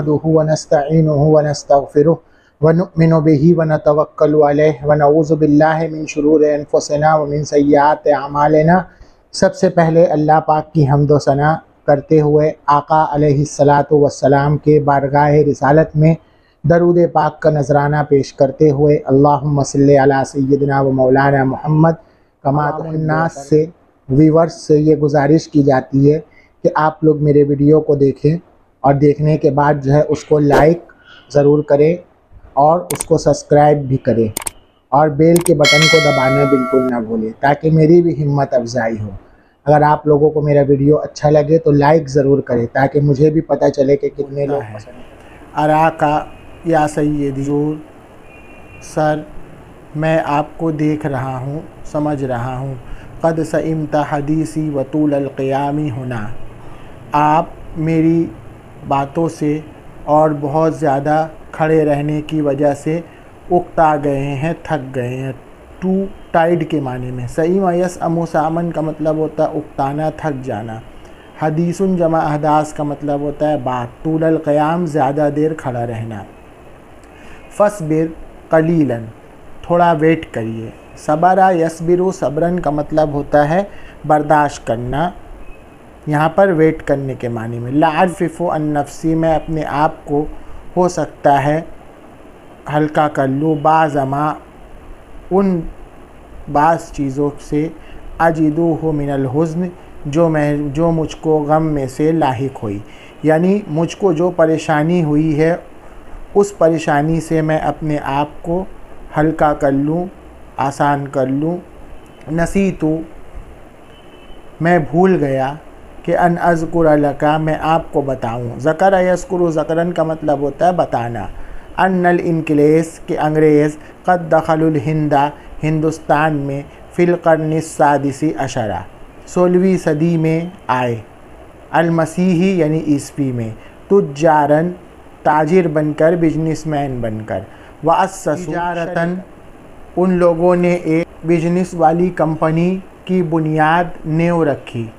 नहमदुहु व नस्तईनुहु व नस्तगफिरुह व नुअमिनु बिही व नतवक्कलु अलैहि व नऊज़ु बिल्लाहि मिन शुरूरि अनफुसिना व मिन सय्यिआति अमालिना। सबसे पहले अल्लाह पाक की हम्द व सना करते हुए आका अलैहिस्सलातु वस्सलाम के बारगाह रिसालत में दरूद पाक का नजराना पेश करते हुए अल्लाहुम्मा सल्लि अला सय्यिदिना व मौलाना मुहम्मद। कमातुन्नास से व्यूवर्स से ये गुजारिश की जाती है कि आप लोग मेरे वीडियो को देखें और देखने के बाद जो है उसको लाइक ज़रूर करें और उसको सब्सक्राइब भी करें और बेल के बटन को दबाना बिल्कुल ना भूलें ताकि मेरी भी हिम्मत अफजाई हो। अगर आप लोगों को मेरा वीडियो अच्छा लगे तो लाइक ज़रूर करें ताकि मुझे भी पता चले कि कितने लोग पसंद करें। अरा का या सैयदी हुजूर, सर मैं आपको देख रहा हूँ, समझ रहा हूँ। क़द सइमता हदीसी व तूल अलक़ियामी होना, आप मेरी बातों से और बहुत ज़्यादा खड़े रहने की वजह से उकता गए हैं, थक गए हैं। टू टाइड के माने में सईमा यस अमुसामन का मतलब होता है उकताना, थक जाना। हदीसुन जमा अहदास का मतलब होता है बात। तूल अलक़याम ज़्यादा देर खड़ा रहना। फसबिर कलीलन, थोड़ा वेट करिए। सबरा यसबिरु, सबरन का मतलब होता है बर्दाश्त करना, यहाँ पर वेट करने के मानी में। लाअफ़िफ़ु अन नफ़्सी, मैं अपने आप को हो सकता है हल्का कर लूँ। बाज़मा, उन बाज़ चीज़ों से। अजिदु हो मिनल हुज़्न, जो मुझको गम में से लाहिक हुई, यानी मुझको जो परेशानी हुई है उस परेशानी से मैं अपने आप को हल्का कर लूँ, आसान कर लूँ। नसीतु, मैं भूल गया कि अन अज़कुर लका, मैं आपको बताऊँ। ज़कर यज़कुरु, ज़करन का मतलब होता है बताना। अन्नल इनकलेस, के अंग्रेज़ क़द दखलुल हिंदा, हिंदुस्तान में फ़िल क़र्निस सादिसी अशरा, 16वीं सदी में आए। अल मसीही यानी ईस्वी में। तुज्जारन, ताजिर बनकर, बिजनेसमैन बनकर। व अस्ससु तिजारतन, उन लोगों ने एक बिजनेस वाली कंपनी की बुनियाद नेव रखी।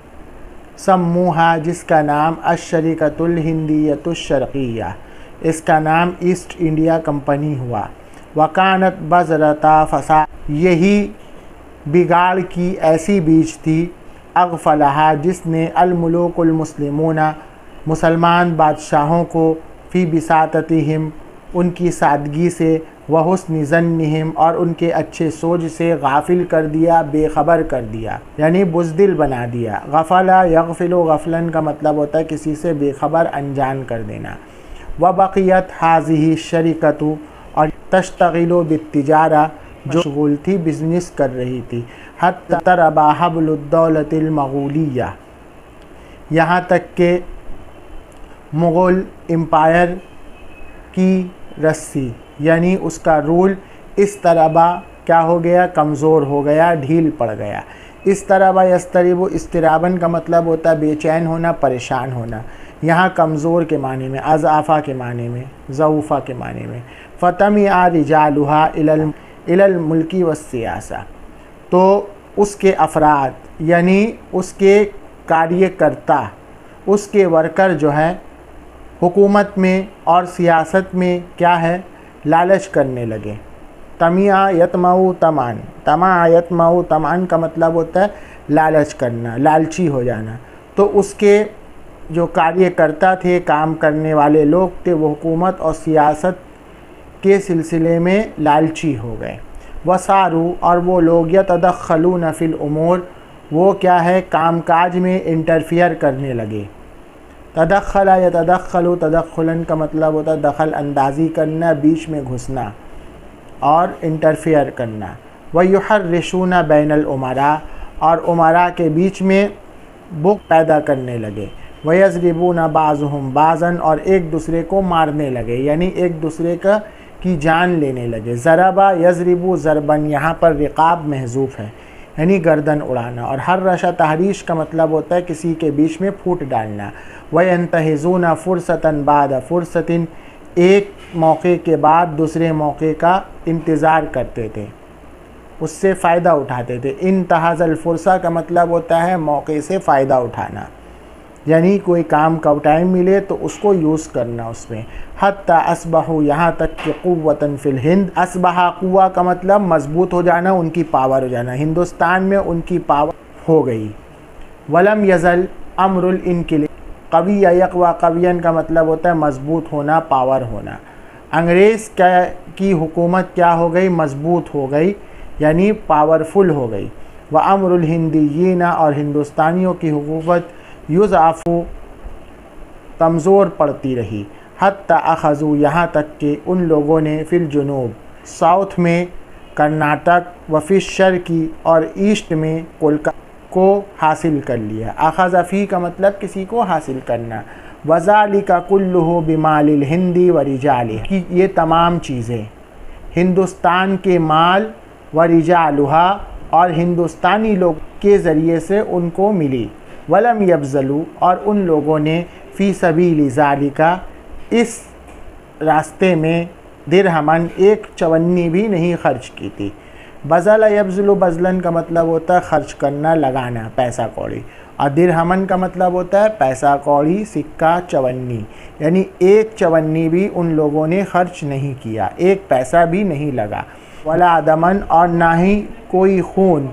सम्मूहा, जिसका नाम अश-शरीकतुल हिंदियतुश शर्क़िय्या, इसका नाम ईस्ट इंडिया कंपनी हुआ। वकानत बज़रता फसा, यही बिगाड़ की ऐसी बीज थी। अग़फ़लहा, जिसने अल-मुलूकुल मुस्लिमूना, मुसलमान बादशाहों को, फ़ी बिसाततिहिम, उनकी सादगी से, व हुस्नि ज़न्निहिम, और उनके अच्छे सोच से गाफिल कर दिया, बेखबर कर दिया, यानी बुज़दिल बना दिया। गफ़ला यग़फ़िलु, गफ़लन का मतलब होता है किसी से बेखबर, अनजान कर देना। व बक़ियत हाज़िही शरीकतु, और तश्तग़िलु बित्तिजारा, जो मशगूल थी, बिज़नेस कर रही थी। हत्ता तरबा हब्लुद्दौलतिल मग़ूलिया, यहाँ तक के मुग़ल एम्पायर की रस्सी, यानी उसका रूल, इस तरबा क्या हो गया, कमज़ोर हो गया, ढील पड़ गया। इस तरबा यस्तरिबु, इस्तिराबन का मतलब होता है बेचैन होना, परेशान होना। यहाँ कमज़ोर के माने में, अज़ाफ़ा के माने में, ज़ऊफ़ा के माने में। फ़तमिआ रिजालुहा इलल मुल्की वस्सियासा, तो उसके अफराद यानी उसके कार्यकर्ता, उसके वर्कर जो है हुकूमत में और सियासत में क्या है, लालच करने लगे। तमिया यतमऊ तमान, तमा यतमऊ तमान का मतलब होता है लालच करना, लालची हो जाना। तो उसके जो कार्यकर्ता थे, काम करने वाले लोग थे, वो हुकूमत और सियासत के सिलसिले में लालची हो गए। वसारू, और वो लोग यतदख़लून फ़िल उमूर, वो क्या है, कामकाज में इंटरफियर करने लगे। तदख़ला यतदख़लु, तदख़ुलन का मतलब होता है दखल अंदाज़ी करना, बीच में घुसना और इंटरफियर करना। वयुहर्रिशूना बैनल उमरा, और उमरा के बीच में बुग़्ज़ पैदा करने लगे। वयज़रिबूना बाज़ुहुम बाज़न, और एक दूसरे को मारने लगे, यानी एक दूसरे का की जान लेने लगे। ज़रबा यज़रिबु ज़रबन, यहाँ पर रिक़ाब महज़ूफ़ है, यानी गर्दन उड़ाना। और हर्रशा तहरीश का मतलब होता है किसी के बीच में फूट डालना। वयंतहिज़ूना फ़ुरसतन बाद फ़ुरसतिन, एक मौके के बाद दूसरे मौके का इंतज़ार करते थे, उससे फ़ायदा उठाते थे। इंतहाज़ल फ़ुरसा का मतलब होता है मौके से फ़ायदा उठाना, यानी कोई काम का टाइम मिले तो उसको यूज़ करना उसमें। हत्ता असबहू, यहाँ तक कि क़ुव्वतन फ़िल हिंद। असबहा कुव्वा का मतलब मजबूत हो जाना, उनकी पावर हो जाना। हिंदुस्तान में उनकी पावर हो गई। वलम यज़ल अमरुल इनकिलाब, कवी या यकवा कवियन का मतलब होता है मजबूत होना, पावर होना। अंग्रेज़ की हुकूमत क्या हो गई? मजबूत हो गई, यानी पावरफुल हो गई। व अमरुल हिंदीयीना, और हिंदुस्तानियों की हुकूमत युज़अफ़ु, कमज़ोर पड़ती रही। हत्ता अखज़ू, यहाँ तक कि उन लोगों ने फ़िल जुनूब, साउथ में कर्नाटक, व फ़िल शर्क़ी, और ईस्ट में कोलकाता को हासिल कर लिया। अख़ज़फ़ी का मतलब किसी को हासिल करना। वज़ालिका कुल्लुहु बिमालिल हिंदी व रिजालिहा, कि ये तमाम चीज़ें हिंदुस्तान के माल व रिजालुहा, और हिंदुस्तानी लोग के ज़रिए से उनको मिली। वलम यब्ज़लू, और उन लोगों ने फ़ी सबील ज़ालिका, इस रास्ते में दिरहमन, एक चवन्नी भी नहीं खर्च की थी। बज़ल यब्ज़लु, बज़लन का मतलब होता है खर्च करना, लगाना, पैसा कौड़ी, और दिरहमन का मतलब होता है पैसा कौड़ी, सिक्का, चवन्नी, यानी एक चवन्नी भी उन लोगों ने खर्च नहीं किया, एक पैसा भी नहीं लगा। वला दमन, और ना ही कोई खून,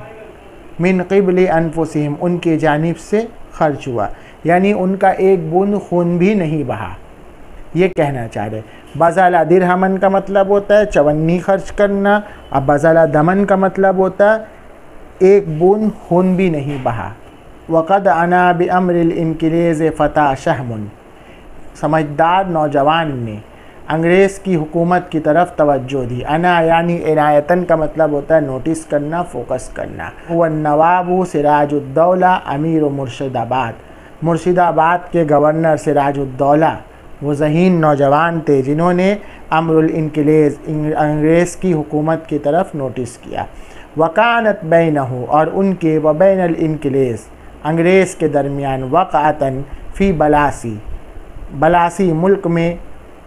मिन क़िबल अनफुसिहिम, उनके जानिब से खर्च हुआ, यानी उनका एक बूंद खून भी नहीं बहा, ये कहना चाह रहे। बज़ला दिरहमन का मतलब होता है चवन्नी खर्च करना, और बज़ला दमन का मतलब होता है एक बूंद खून भी नहीं बहा। वक़द अना बिअम्रिल इनक़िलाज़ फ़ता शहमुन, समझदार नौजवान ने अंग्रेज़ की हुकूमत की तरफ तवज्जो दी। अना यानी इनायतन का मतलब होता है नोटिस करना, फोकस करना। हुवा नवाब सिराजुद्दौला अमीर मुर्शिदाबाद, मुर्शिदाबाद के गवर्नर सिराजुद्दौला वो ज़हीन नौजवान थे जिन्होंने अमरुल इनक़िलाज़, अंग्रेज़ की हुकूमत की तरफ नोटिस किया। वकानत बैनहु, और उनके व बैनल इनक़िलाज़, अंग्रेज़ के दरमियान वक़अतन फ़ी बलासी, बलासी मुल्क में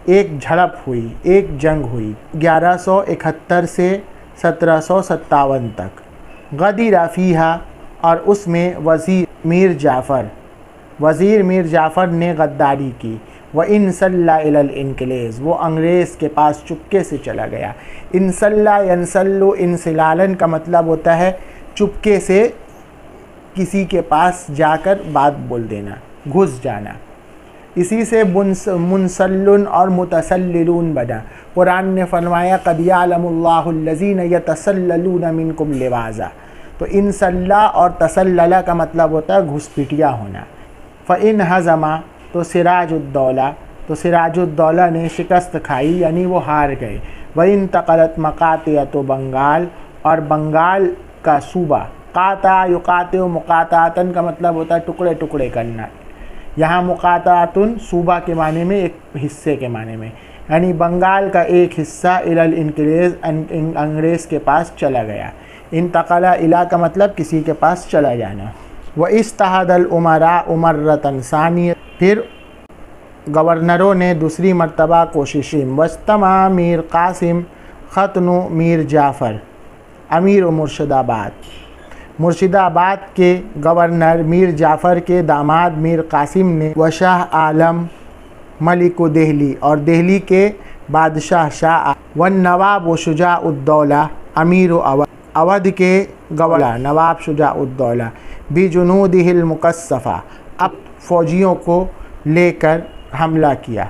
एक झड़प हुई, एक जंग हुई 1171 से 1757 तक। गदीरा फ़ीहा, और उसमें वज़ीर मीर जाफ़र ने गद्दारी की। व इनसल्ला इलल इनक़िलाज़, वो अंग्रेज़ के पास चुपके से चला गया। इनसल्ला यनसल्लु, इनसिलालन का मतलब होता है चुपके से किसी के पास जाकर बात बोल देना, घुस जाना। इसी से मुनसल्लुन और मुतसल्लिलून बना। कुरान ने फरमाया क़द यअलमुल्लाहु अल्लज़ीना यतसल्ललूना मिनकुम लिवाज़ा, तो इनसल्ला और तसल्लला का मतलब होता है घुसपिटिया होना। फ़इन हज़मा, तो सिराजुद्दौला ने शिकस्त खाई, यानी वो हार गए। वह इंतक़लत मकातियत बंगाल, और बंगाल का सूबा, काता युकाते मुकातातन का मतलब होता है टुकड़े टुकड़े करना। यहाँ मुकातातुन सूबा के माने में, एक हिस्से के माने में, यानी बंगाल का एक हिस्सा इलल इनक़िलाज़, अंग्रेज़ के पास चला गया। इंतक़ला इला का मतलब किसी के पास चला जाना। व इस्तहदल उमरा उमरतन सानियत, फिर गवर्नरों ने दूसरी मर्तबा कोशिशें। वस्तमा मीर कासिम ख़तनु मीर जाफ़र अमीर मुर्शिदाबाद, मुर्शिदाबाद के गवर्नर मीर जाफ़र के दामाद मीर कासिम ने व शाह आलम मलिक दिल्ली, और दिल्ली के बादशाह शाह व नवाब शुजाउद्दौला अमीर अवध के गवर्नर नवाब शुजाउद्दौला बिजुनूदिहिल मुकस्सफ़ा, अब फ़ौजियों को लेकर हमला किया।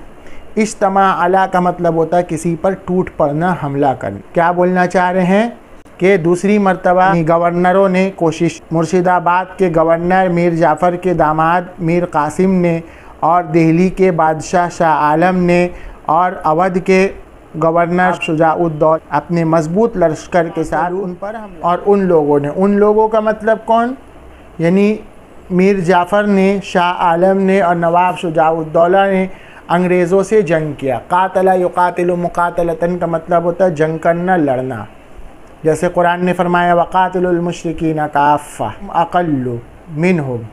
इज्तमा अला का मतलब होता है किसी पर टूट पड़ना, हमला करना। क्या बोलना चाह रहे हैं कि दूसरी मर्तबा गवर्नरों ने कोशिश, मुर्शिदाबाद के गवर्नर मीर जाफ़र के दामाद मीर कासिम ने, और दिल्ली के बादशाह शाह आलम ने, और अवध के गवर्नर शुजाउद्दौला अपने मजबूत लश्कर के साथ उन पर हमला। और उन लोगों का मतलब कौन? यानी मीर जाफ़र ने, शाह आलम ने और नवाब शुजाउद्दौला ने अंग्रेज़ों से जंग किया। कातला युकातिलु मुकातलतन का मतलब होता है जंग करना, लड़ना। जैसे कुरान ने फरमाया वक़ातिलुल मुशरिकीना काफ़्फ़ा अक़ल्लु मिनहुम,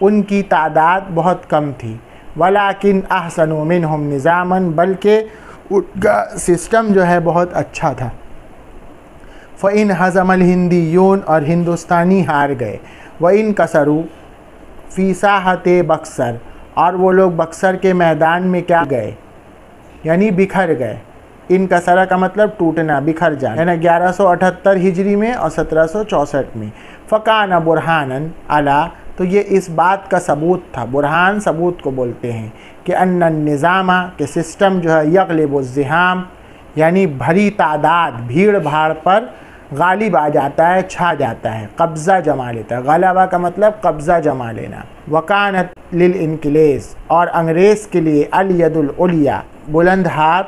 उनकी तादाद बहुत कम थी। वलाकिन अहसनु मिनहुम निज़ामन, बल्कि उनका सिस्टम जो है बहुत अच्छा था। फ़इन हज़मल हिंदीयून, और हिंदुस्तानी हार गए। व इन कसरू फ़ी साहते बक्सर, और वो लोग बक्सर के मैदान में क्या गए, यानी बिखर गए। इनकसरा का मतलब टूटना, बिखर जाना, यानी 1178 हिजरी में और 1764 में। फ़कान बुरहानन अला, तो ये इस बात का सबूत था, बुरहान सबूत को बोलते हैं, कि अन्नन निज़ामा, के सिस्टम जो है, यग़लिबुज़्ज़िहाम, यानी भरी तादाद, भीड़ भाड़ पर गालिब आ जाता है, छा जाता है, कब्ज़ा जमा लेता है। गलबा का मतलब कब्ज़ा जमा लेना। वकानत लिल इनकिलेज़, और अंग्रेज़ के लिए अल यदुल उलिया, बुलंद हाथ,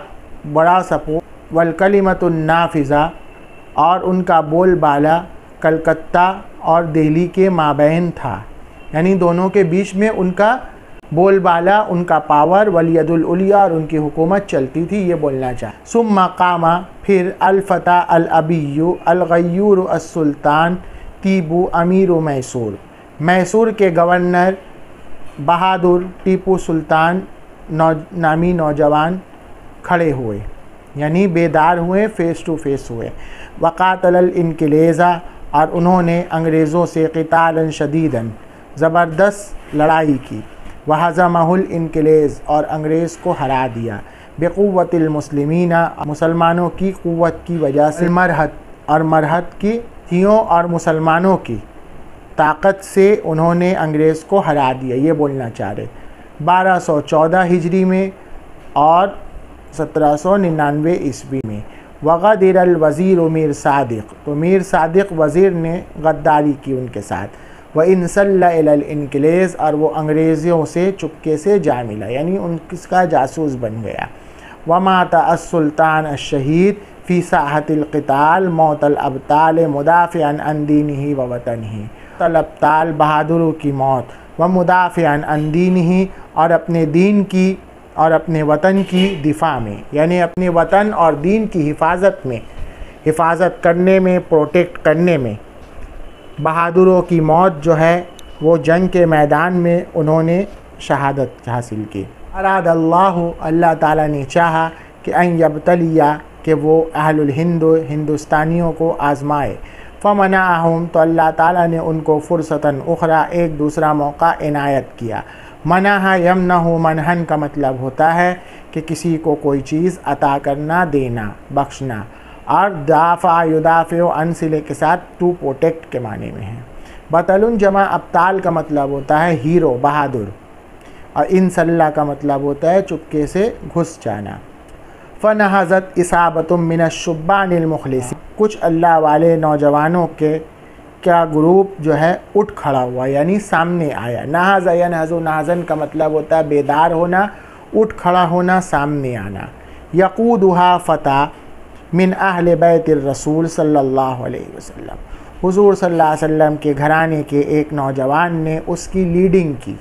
बड़ा सपोर्ट, वल कलिमतुन नाफिज़ा, और उनका बोलबाला कलकत्ता और दिल्ली के माबैन था, यानी दोनों के बीच में उनका बोलबाला, उनका पावर, वलियदुल उलिया, और उनकी हुकूमत चलती थी, ये बोलना चाहे। सुम्मा कामा, फिर अल-फता अल-अबिय्यु अल-गय्यूर अस-सुल्तान तीबू अमीर मैसूर, मैसूर के गवर्नर बहादुर टीपू सुल्तान नामी नौजवान खड़े हुए, यानी बेदार हुए, फ़ेस टू फेस हुए। वक़ातल इनकिलेज़ा, और उन्होंने अंग्रेज़ों से क़ितालन शदीदन, ज़बरदस्त लड़ाई की। वहज़महुल इनकिलेज़, और अंग्रेज़ को हरा दिया। बेक़ुव्वतिल मुस्लिमीना, मुसलमानों की क़ुव्वत की वजह से। मरहत, और मरहत की थियों और मुसलमानों की ताकत से उन्होंने अंग्रेज़ को हरा दिया, ये बोलना चाह रहे। 1214 हिजरी में और 1799 ईस्वी में। वग़दिर अल वज़ीर मीर सादिक़, तो मीर सादिक़ वज़ीर ने गद्दारी की उनके साथ। व इंसल्ला इलल इनकिलेज़, और वो अंग्रेज़ों से चुपके से जा मिला, यानी उनका जासूस बन गया। वमाता अस्सुल्तान अश-शहीद फ़ी साहतिल क़िताल मौतल अब्ताल मुदाफ़िअन अन दीनिही व वतनिही, तल अब्ताल बहादुरों की मौत, व मुदाफ़िअन अन दीनिही, और अपने दीन की और अपने वतन की दिफा में, यानी अपने वतन और दीन की हिफाजत करने में, प्रोटेक्ट करने में। बहादुरों की मौत जो है वो जंग के मैदान में उन्होंने शहादत हासिल की। अरादल्लाहु, अल्लाह ताला ने चाहा कि अन यब्तलिया, कि वो अहलुल हिंदु, हिंदुस्तानियों को आज़माए। फ़मनाअहुम, तो अल्लाह ताला ने उनको फ़ुरसतन उखरा, एक दूसरा मौका इनायत किया। मनाहा यमनहु मनहन का मतलब होता है कि किसी को कोई चीज़ अता करना, देना, बख्शना। और दाफ़ा युदाफ़िउ अन सिले के साथ टू प्रोटेक्ट के माने में है। बतलुन जमा अब्ताल का मतलब होता है हीरो, बहादुर, और इंसल्ला का मतलब होता है चुपके से घुस जाना। फ़नहज़त इसाबतुम मिनश्शुब्बानिल मुख़लिसीन, कुछ अल्लाह वाले नौजवानों के क्या ग्रुप जो है उठ खड़ा हुआ, यानी सामने आया। नहज़ यनहज़ु, नहज़न का मतलब होता है बेदार होना, उठ खड़ा होना, सामने आना। यक़ूदुहा फ़ता मिन अहले बैतिर रसूल सल्लल्लाहु अलैहि वसल्लम, हुज़ूर सल्लल्लाहु अलैहि वसल्लम के घराने के एक नौजवान ने उसकी लीडिंग की,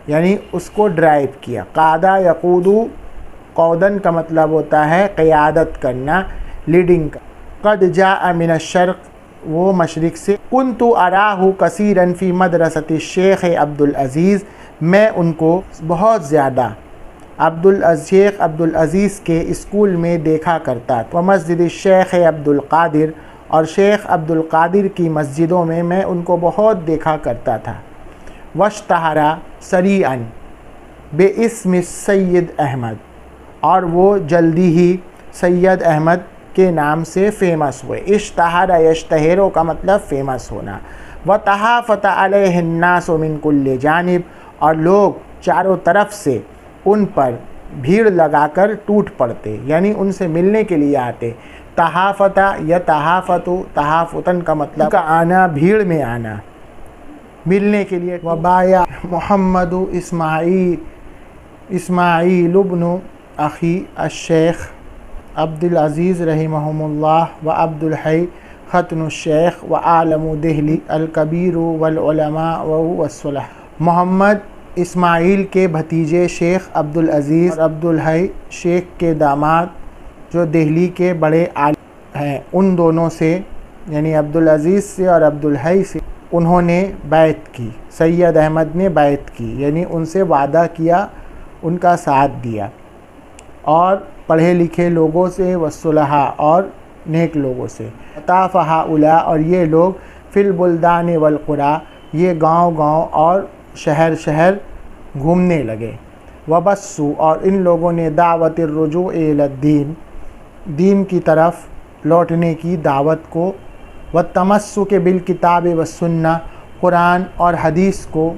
यानी उसको ड्राइव किया। क़ादा यक़ूदु, क़ौदन का मतलब होता है क़यादत करना, लीडिंग का। क़द जाअ मिनश्शर्क़, वो मशरिक़ से। कुन्तु अराहु कसीरन फ़ी मदरसति शेख़ अब्दुल अज़ीज़, मैं उनको बहुत ज़्यादा शेख अब्दुल अज़ीज़ के स्कूल में देखा करता था। व मस्जिद शेख़ अब्दुल क़ादिर, और शेख अब्दुल क़ादिर की मस्जिदों में मैं उनको बहुत देखा करता था। वश्तहरा सरीअन बेइस्म सैयद अहमद, और वो जल्दी ही सैयद अहमद के नाम से फ़ेमस हुए। इश्तहरा यश्तहरो का मतलब फ़ेमस होना। व तहाफ़त अलैहिन्नासु मिन कुल्लि जानिब, और लोग चारों तरफ से उन पर भीड़ लगाकर टूट पड़ते, यानी उनसे मिलने के लिए आते। तहाफ़ता या तहाफ़तु, तहाफ़ुतन का मतलब का आना, भीड़ में आना, मिलने के लिए। वबाया मोहम्मद इस्माईल इब्न अखी अश-शेख अब्दुल अज़ीज़ रहिमहुमुल्लाह व अब्दुल हई ख़तनुश शेख व आलमु दिल्ली अल कबीर वल उलमा व वस्सलाह। मोहम्मद इस्माईल के भतीजे शेख अब्दुल अज़ीज़ और अब्दुल हई शेख के दामाद जो दिल्ली के बड़े आलिम हैं, उन दोनों से, यानी अब्दुल अज़ीज़ से और अब्दुल हई से उन्होंने बैत की। सैयद अहमद ने बैत की, यानी उनसे वादा किया, उनका साथ दिया। और पढ़े लिखे लोगों से, वस्सुलहा, और नेक लोगों से। ताफ़हा उला, और ये लोग फिल बुल्दान वल क़ुरा, ये गांव-गांव और शहर-शहर घूमने लगे। वबस्सु और इन लोगों ने दावतिर रुजू इलद्दीन, दीन की तरफ लौटने की दावत को, व तमस्सुक बिल किताब व सुन्ना, कुरान और हदीस को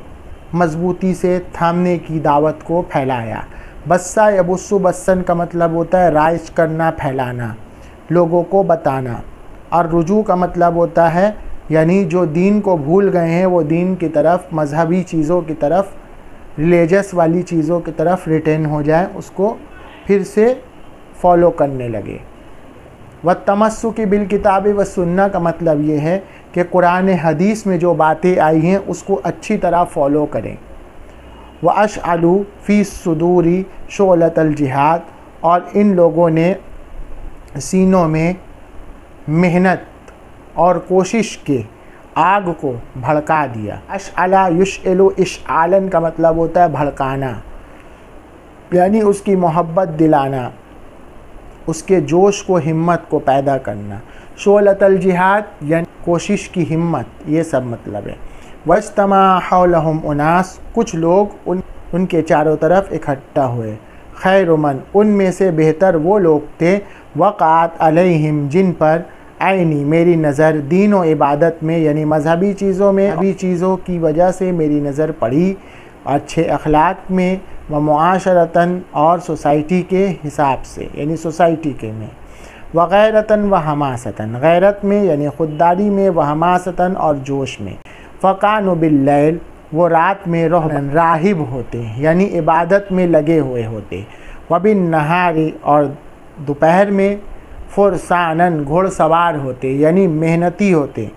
मजबूती से थामने की दावत को फैलाया। बस्सा यबुस्सु, बस्सन का मतलब होता है राइज करना, फैलाना, लोगों को बताना। और रुजू का मतलब होता है यानी जो दीन को भूल गए हैं वो दीन की तरफ, मजहबी चीज़ों की तरफ, रिलीजियस वाली चीज़ों की तरफ रिटर्न हो जाए, उसको फिर से फॉलो करने लगे। व तमस्सुकी बिल किताब व सुन्ना का मतलब ये है कि कुरान हदीस में जो बातें आई हैं उसको अच्छी तरह फॉलो करें। व अशअलू फ़ी सुदूरी शोलतल जिहाद, और इन लोगों ने सीनों में मेहनत और कोशिश के आग को भड़का दिया। अशअला युशअलु, इशआलन का मतलब होता है भड़काना, यानी उसकी मोहब्बत दिलाना, उसके जोश को, हिम्मत को पैदा करना। शोलतल जिहाद यानी कोशिश की हिम्मत, ये सब मतलब है। वज्तमा हौलहुम उनास, कुछ लोग उनके चारों तरफ इकट्ठा हुए। खैरुमन, उनमें से बेहतर वो लोग थे, वक़ात अलैहिम, जिन पर आईनी, मेरी नज़र, दीन व इबादत में यानी मजहबी चीज़ों में, अभी चीज़ों की वजह से मेरी नज़र पड़ी, अच्छे अखलाक में, व मुआशरतन, और सोसाइटी के हिसाब से यानी सोसाइटी के में, व गैरतन व हमासतन, गैरत में यानी ख़ुददारी में, व हमासतन और जोश में। फ़कानु बिल्लैल, वो रात में राहिब होते यानी इबादत में लगे हुए होते। व बिन नहारी, और दोपहर में फुरसानन, घुड़सवार होते यानी मेहनती होते।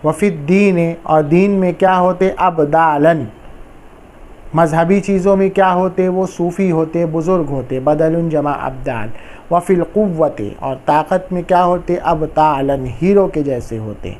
वफ़िद दीन, और दीन में क्या होते, अबदालन, मजहबी चीज़ों में क्या होते, वो सूफ़ी होते, बुज़ुर्ग होते, बदलुन जमा अब्दाल। वफ़िल क़ुव्वते, और ताकत में क्या होते, अबतालन, हीरो के जैसे होते।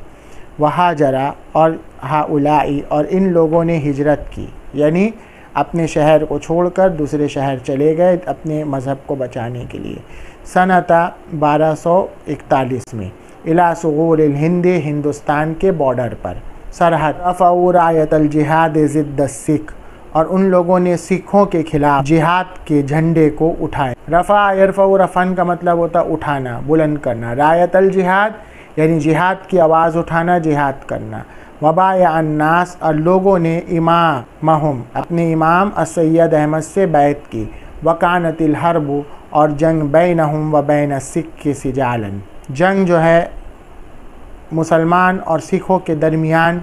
वहाजरा, और हाउलाई, और इन लोगों ने हिजरत की यानी अपने शहर को छोड़कर दूसरे शहर चले गए अपने मज़हब को बचाने के लिए। सनता 1241 में इला सुगूरिल हिंद, हिंदुस्तान के बॉर्डर पर सरहद। रफ़ऊ रायतल जिहाद ज़िद्द सिख, और उन लोगों ने सिखों के खिलाफ जिहाद के झंडे को उठाए। रफ़ा यरफ़ऊ, रफ़न का मतलब होता उठाना, बुलंद करना। रायतल जिहाद यानी जिहाद की आवाज़ उठाना, जिहाद करना। वबाया अन्नास, और लोगों ने इमामहुम, अपने इमाम सैयद अहमद से बैत की। वकानतिल हर्बु, और जंग बैनहुम व बैन सिख सिजालन, जंग जो है मुसलमान और सिखों के दरमियान,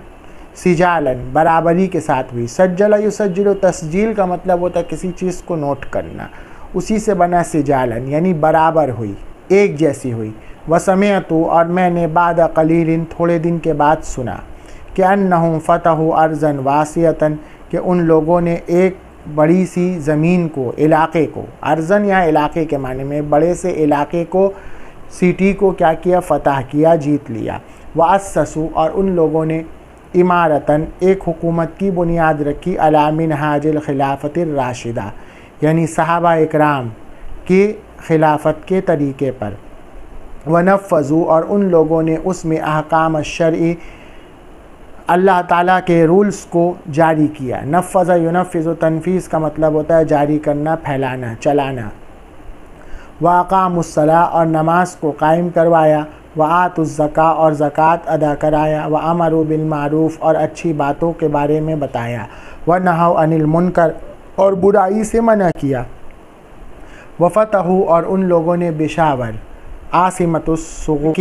सिजालन बराबरी के साथ हुई। सज्जल युसज्जिलु, तस्जील का मतलब होता है किसी चीज़ को नोट करना, उसी से बना सिजालन यानी बराबर हुई, एक जैसी हुई। वसमिअतु, और मैंने बाद कलीलिन, थोड़े दिन के बाद सुना कि अन्नहुम फ़तहु अर्ज़न वासियतन, कि उन लोगों ने एक बड़ी सी ज़मीन को, इलाक़े को, अर्ज़न या इलाक़े के माने में, बड़े से इलाक़े को, सिटी को क्या किया, फ़तह किया, जीत लिया। वअस्ससु, और उन लोगों ने इमारतन, एक हुकूमत की बुनियाद रखी, अला मिनहाजिल खिलाफतिर राशिदा, यानी सहाबा इकराम की खिलाफत के तरीके पर। वनफ़ज़ु, और उन लोगों ने उसमें अहकाम शरई, अल्लाह ताला के रूल्स को जारी किया। नफ़ज़ युनफ़िज़ु, तनफ़ीज़ का मतलब होता है जारी करना, फैलाना, चलाना। वअक़ामुस्सला, और नमाज को कायम करवाया। वआतुज़्ज़का, और ज़कात अदा कराया। वअमरु बिल मारूफ़, और अच्छी बातों के बारे में बताया। वनहौ अनिल मुनकर, और बुराई से मना किया। वफ़तहु, और उन लोगों ने पेशावर, आसिमतुस्सुगूर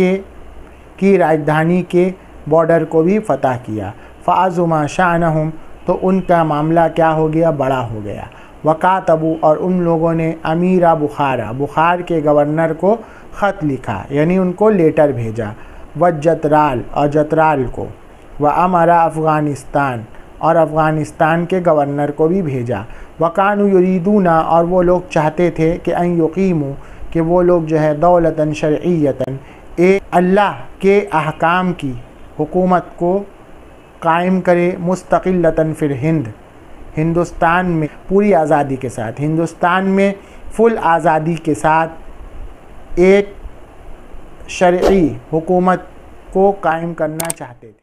की राजधानी के बॉर्डर को भी फ़तह किया। फ़अज़ुमा शानहुम, तो उनका मामला क्या हो गया, बड़ा हो गया। वकातबू, और उन लोगों ने अमीरा बुखारा, बुखार के गवर्नर को ख़त लिखा यानी उनको लेटर भेजा। वजतराल, और जतराल को। व अमरा अफ़गानिस्तान, और अफ़गानिस्तान के गवर्नर को भी भेजा। वकानु युरीदूना, और वो लोग चाहते थे कि अन युकीमू, कि वो लोग जो है दौलतन शरईयतन, एक अल्लाह के अहकाम की हुकूमत को कायम करे, मुस्तक़िल्लतन फिर हिंद, हिंदुस्तान में पूरी आज़ादी के साथ, हिंदुस्तान में फुल आज़ादी के साथ एक शरई हुकूमत को कायम करना चाहते थे।